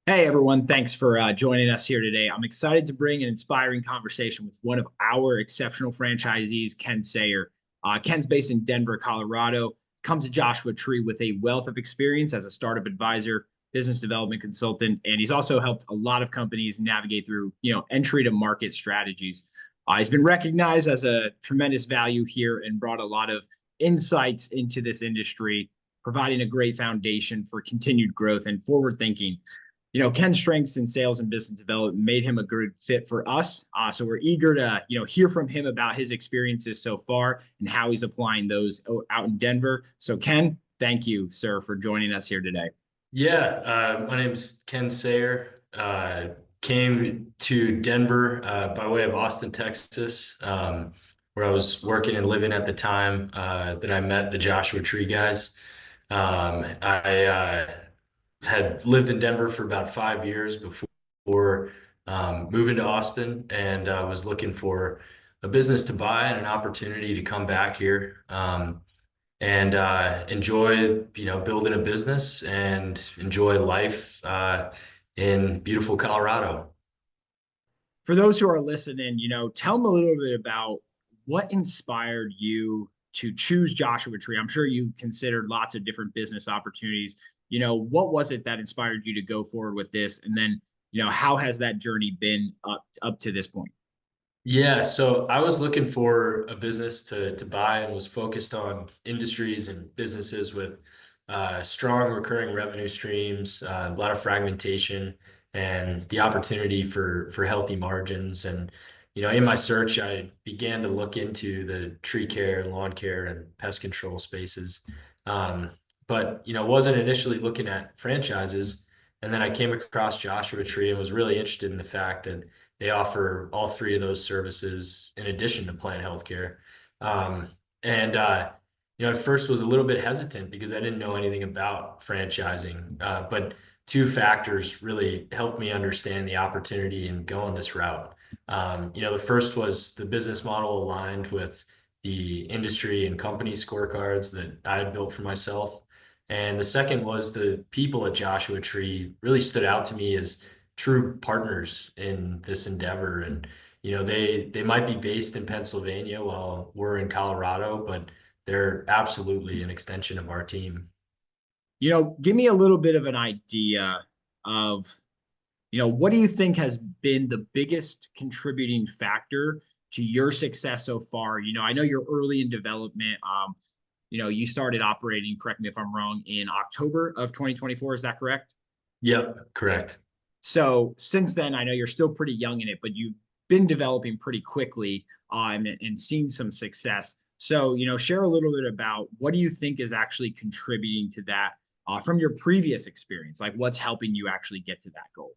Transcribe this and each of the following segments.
Hey everyone, thanks for joining us here today. I'm excited to bring an inspiring conversation with one of our exceptional franchisees, Ken Saer. Ken's based in Denver, Colorado, comes to Joshua Tree with a wealth of experience as a startup advisor, business development consultant, and he's also helped a lot of companies navigate through, entry to market strategies. He's been recognized as a tremendous value here and brought a lot of insights into this industry, providing a great foundation for continued growth and forward thinking. Ken's strengths in sales and business development made him a good fit for us. So we're eager to, hear from him about his experiences so far and how he's applying those out in Denver. So Ken, thank you, sir, for joining us here today. Yeah, my name's Ken Saer. Came to Denver by way of Austin, Texas, where I was working and living at the time that I met the Joshua Tree guys. I had lived in Denver for about 5 years before moving to Austin, and was looking for a business to buy and an opportunity to come back here. And enjoy, building a business and enjoy life in beautiful Colorado. For those who are listening, tell them a little bit about what inspired you to choose Joshua Tree. I'm sure you considered lots of different business opportunities. What was it that inspired you to go forward with this? And then, how has that journey been up to this point? Yeah, so I was looking for a business to buy and was focused on industries and businesses with strong recurring revenue streams, a lot of fragmentation, and the opportunity for healthy margins. And in my search, I began to look into the tree care, lawn care, and pest control spaces. Um, but wasn't initially looking at franchises. And then I came across Joshua Tree and was really interested in the fact that they offer all three of those services in addition to plant healthcare. Um, and at first was a little bit hesitant because I didn't know anything about franchising. But two factors really helped me understand the opportunity and go on this route. The first was the business model aligned with the industry and company scorecards that I had built for myself. And the second was the people at Joshua Tree really stood out to me as true partners in this endeavor. And they might be based in Pennsylvania while we're in Colorado, but they're absolutely an extension of our team. Give me a little bit of an idea of, what do you think has been the biggest contributing factor to your success so far? I know you're early in development. You started operating, correct me if I'm wrong, in October of 2024. Is that correct? Yep, correct. So since then, I know you're still pretty young in it, but you've been developing pretty quickly and seen some success. So, share a little bit about what do you think is actually contributing to that from your previous experience? Like what's helping you actually get to that goal?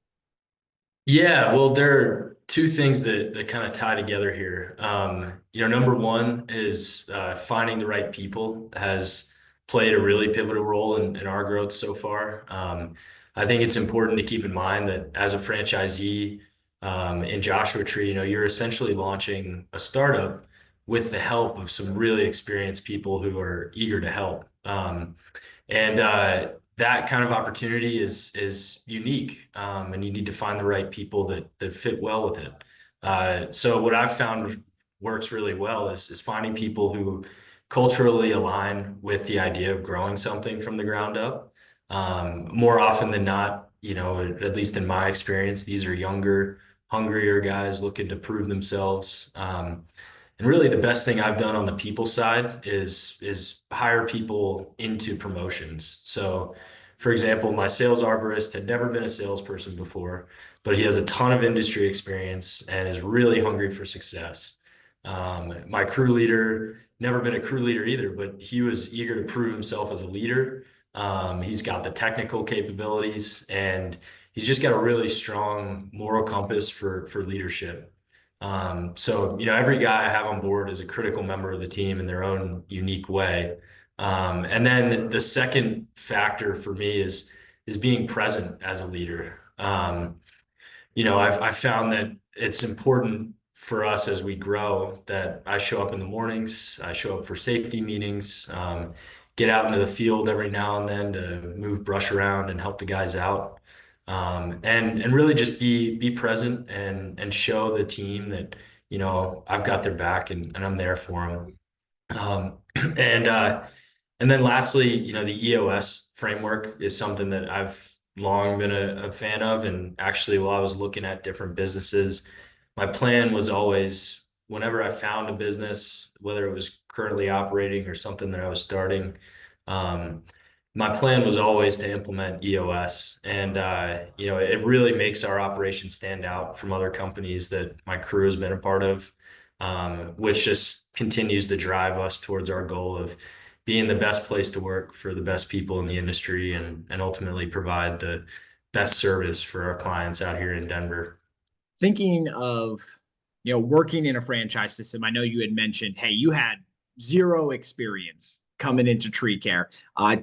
Yeah, well, there are two things that kind of tie together here. Number one is finding the right people has played a really pivotal role in our growth so far. I think it's important to keep in mind that as a franchisee in Joshua Tree, you're essentially launching a startup with the help of some really experienced people who are eager to help. And that kind of opportunity is unique, and you need to find the right people that fit well with it. So what I've found works really well is finding people who culturally align with the idea of growing something from the ground up. More often than not, at least in my experience, these are younger, hungrier guys looking to prove themselves. And really, the best thing I've done on the people side is hire people into promotions. So, for example, my sales arborist had never been a salesperson before, but he has a ton of industry experience and is really hungry for success. My crew leader, never been a crew leader either, but he was eager to prove himself as a leader. He's got the technical capabilities and he's just got a really strong moral compass for leadership. So, every guy I have on board is a critical member of the team in their own unique way. And then the second factor for me is being present as a leader. I've found that it's important for us as we grow that I show up in the mornings, I show up for safety meetings, get out into the field every now and then to move brush around and help the guys out. and really just be present and show the team that I've got their back and I'm there for them. Um, and and then lastly, the EOS framework is something that I've long been a fan of. And actually, while I was looking at different businesses, my plan was always whenever I found a business, whether it was currently operating or something that I was starting, um, my plan was always to implement EOS. And, it really makes our operation stand out from other companies that my crew has been a part of, which just continues to drive us towards our goal of being the best place to work for the best people in the industry and ultimately provide the best service for our clients out here in Denver. Thinking of, working in a franchise system, I know you had mentioned, hey, you had zero experience coming into tree care.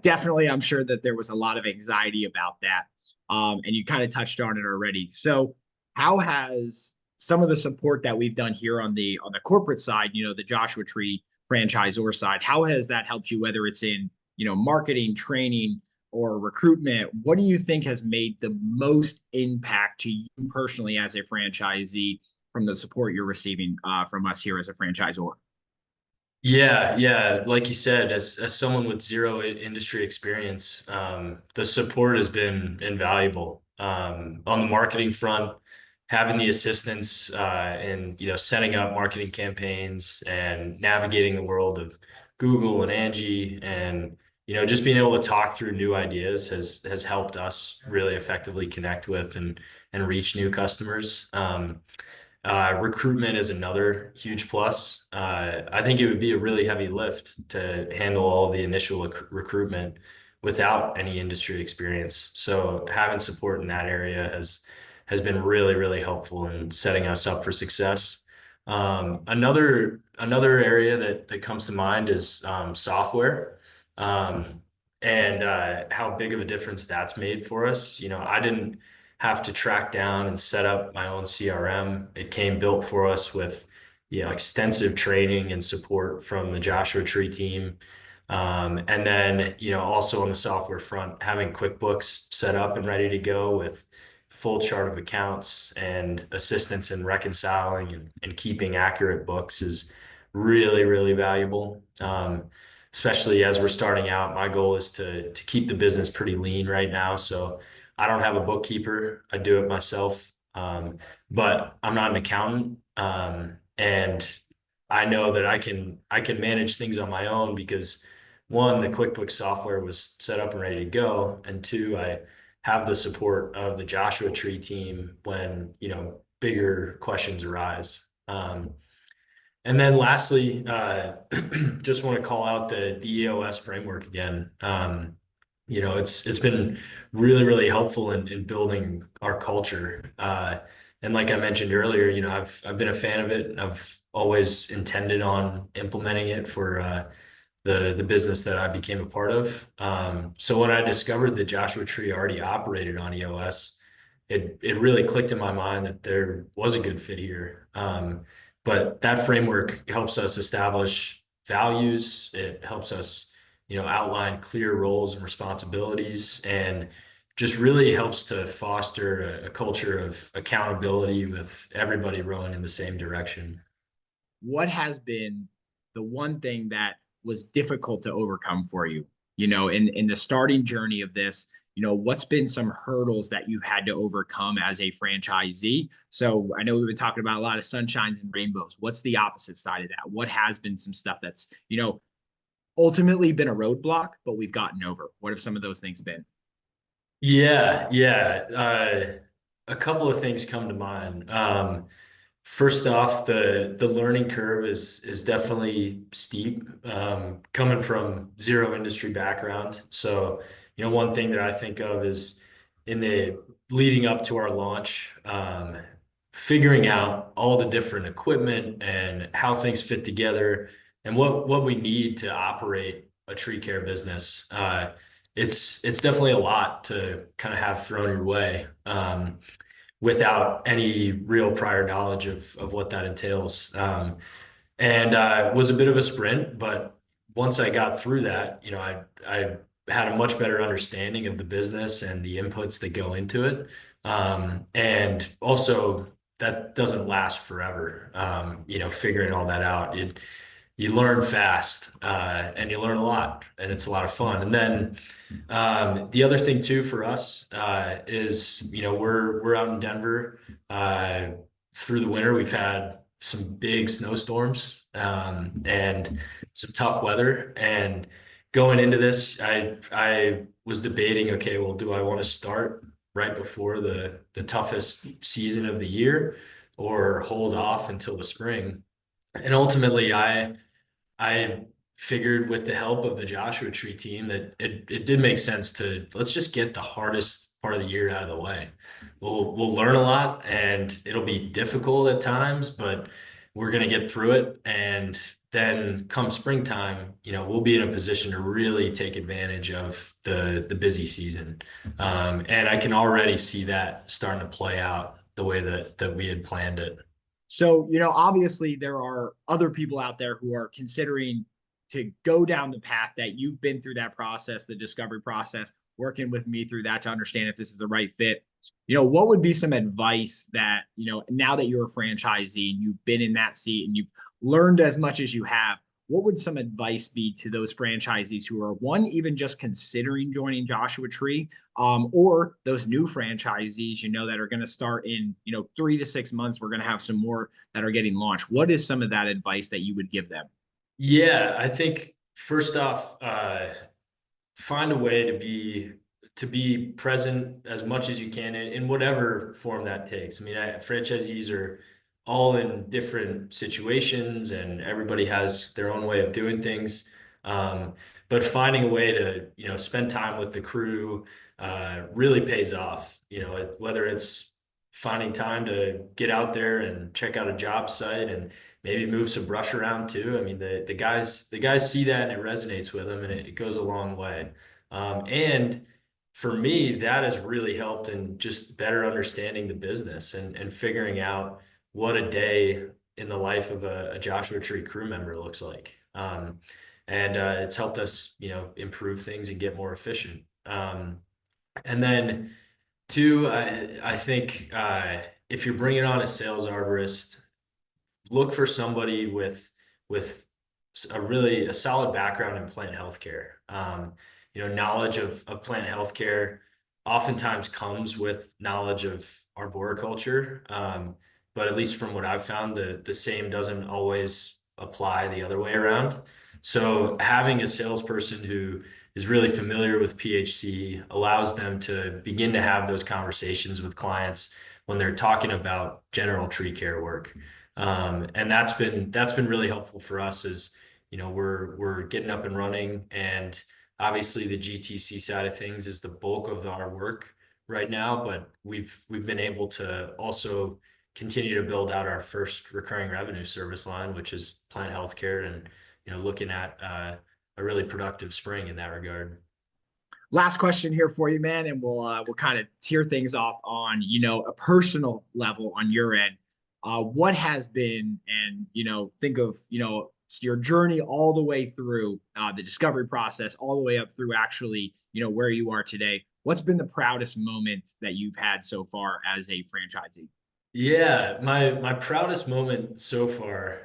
Definitely, I'm sure that there was a lot of anxiety about that. And you kind of touched on it already. So, how has some of the support that we've done here on the corporate side, the Joshua Tree franchisor side, how has that helped you, whether it's in, marketing, training, or recruitment? What do you think has made the most impact to you personally as a franchisee from the support you're receiving from us here as a franchisor? Yeah, yeah. Like you said, as someone with zero industry experience, the support has been invaluable. On the marketing front, having the assistance in setting up marketing campaigns and navigating the world of Google and Angie, and just being able to talk through new ideas has helped us really effectively connect with and reach new customers. Recruitment is another huge plus. I think it would be a really heavy lift to handle all of the initial recruitment without any industry experience. So having support in that area has been really, really helpful in setting us up for success. Another area that comes to mind is software, and how big of a difference that's made for us. I didn't have to track down and set up my own CRM. It came built for us with, extensive training and support from the Joshua Tree team. And then, also on the software front, having QuickBooks set up and ready to go with full chart of accounts and assistance in reconciling and keeping accurate books is really, really valuable. Especially as we're starting out, my goal is to keep the business pretty lean right now. So I don't have a bookkeeper. I do it myself. But I'm not an accountant. And I know that I can manage things on my own because one, the QuickBooks software was set up and ready to go. And two, I have the support of the Joshua Tree team when, bigger questions arise. And then lastly, just want to call out the EOS framework again. It's been really, really helpful in building our culture. And like I mentioned earlier, I've been a fan of it. I've always intended on implementing it for the business that I became a part of. So when I discovered that Joshua Tree already operated on EOS, it really clicked in my mind that there was a good fit here. But that framework helps us establish values. It helps us, outline clear roles and responsibilities, and just really helps to foster a culture of accountability with everybody rowing in the same direction. What has been the one thing that was difficult to overcome for you, in the starting journey of this? What's been some hurdles that you've had to overcome as a franchisee? So I know we've been talking about a lot of sunshines and rainbows. What's the opposite side of that? What has been some stuff that's, ultimately been a roadblock, but we've gotten over? What have some of those things been? Yeah, yeah. A couple of things come to mind. First off, the learning curve is definitely steep, coming from zero industry background. So, one thing that I think of is in the leading up to our launch, figuring out all the different equipment and how things fit together and what we need to operate a tree care business. It's definitely a lot to kind of have thrown your way. Without any real prior knowledge of what that entails. And it was a bit of a sprint, but once I got through that, I had a much better understanding of the business and the inputs that go into it. And also that doesn't last forever. Figuring all that out, you learn fast, and you learn a lot, and it's a lot of fun. And then the other thing too for us is, we're out in Denver. Uh, Through the winter, we've had some big snowstorms, and some tough weather. And going into this, I was debating, okay, well, do I want to start right before the toughest season of the year, or hold off until the spring? And ultimately, I figured with the help of the Joshua Tree team that it did make sense to, let's just get the hardest part of the year out of the way. We'll learn a lot, and it'll be difficult at times, but we're gonna get through it. And then come springtime, we'll be in a position to really take advantage of the busy season. And I can already see that starting to play out the way that we had planned it. So, obviously there are other people out there who are considering to go down the path that you've been through, that process, the discovery process, working with me through that to understand if this is the right fit. What would be some advice that, now that you're a franchisee and you've been in that seat and you've learned as much as you have, what would some advice be to those franchisees who are, one, even just considering joining Joshua Tree, or those new franchisees, that are going to start in, 3 to 6 months? We're going to have some more that are getting launched. What is some of that advice that you would give them? Yeah, I think first off, find a way to be present as much as you can in whatever form that takes. I mean, franchisees are all in different situations, and everybody has their own way of doing things. Um, but finding a way to, spend time with the crew really pays off. Whether it's finding time to get out there and check out a job site and maybe move some brush around too. I mean, the guys see that, and it resonates with them, and it goes a long way. And for me, that has really helped in just better understanding the business, and figuring out what a day in the life of a Joshua Tree crew member looks like. And it's helped us, improve things and get more efficient. And then two, I think if you're bringing on a sales arborist, look for somebody with a solid background in plant healthcare. Knowledge of plant healthcare oftentimes comes with knowledge of arboriculture. But at least from what I've found, the same doesn't always apply the other way around. So having a salesperson who is really familiar with PHC allows them to begin to have those conversations with clients when they're talking about general tree care work. And that's been really helpful for us, as we're getting up and running. And obviously the GTC side of things is the bulk of our work right now, but we've been able to also continue to build out our first recurring revenue service line, which is plant healthcare. And looking at a really productive spring in that regard. Last question here for you, man, and we'll kind of tear things off on, a personal level on your end. What has been, and think of, your journey all the way through the discovery process, all the way up through actually, where you are today. What's been the proudest moment that you've had so far as a franchisee? Yeah, my proudest moment so far,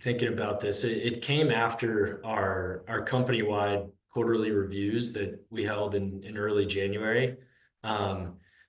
thinking about this, it came after our company-wide quarterly reviews that we held in early January.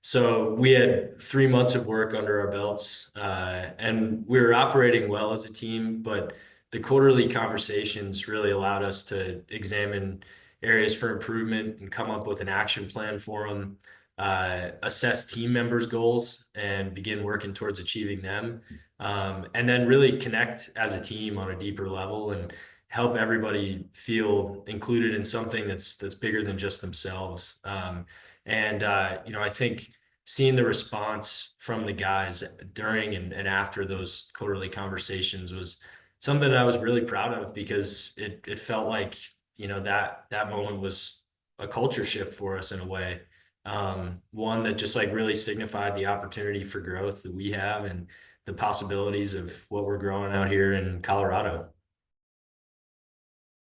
So we had 3 months of work under our belts, and we were operating well as a team, but the quarterly conversations really allowed us to examine areas for improvement and come up with an action plan for them, assess team members' goals and begin working towards achieving them, and then really connect as a team on a deeper level and help everybody feel included in something that's bigger than just themselves. And I think seeing the response from the guys during and after those quarterly conversations was something I was really proud of, because it felt like that moment was a culture shift for us in a way, one that just like really signified the opportunity for growth that we have and the possibilities of what we're growing out here in Colorado.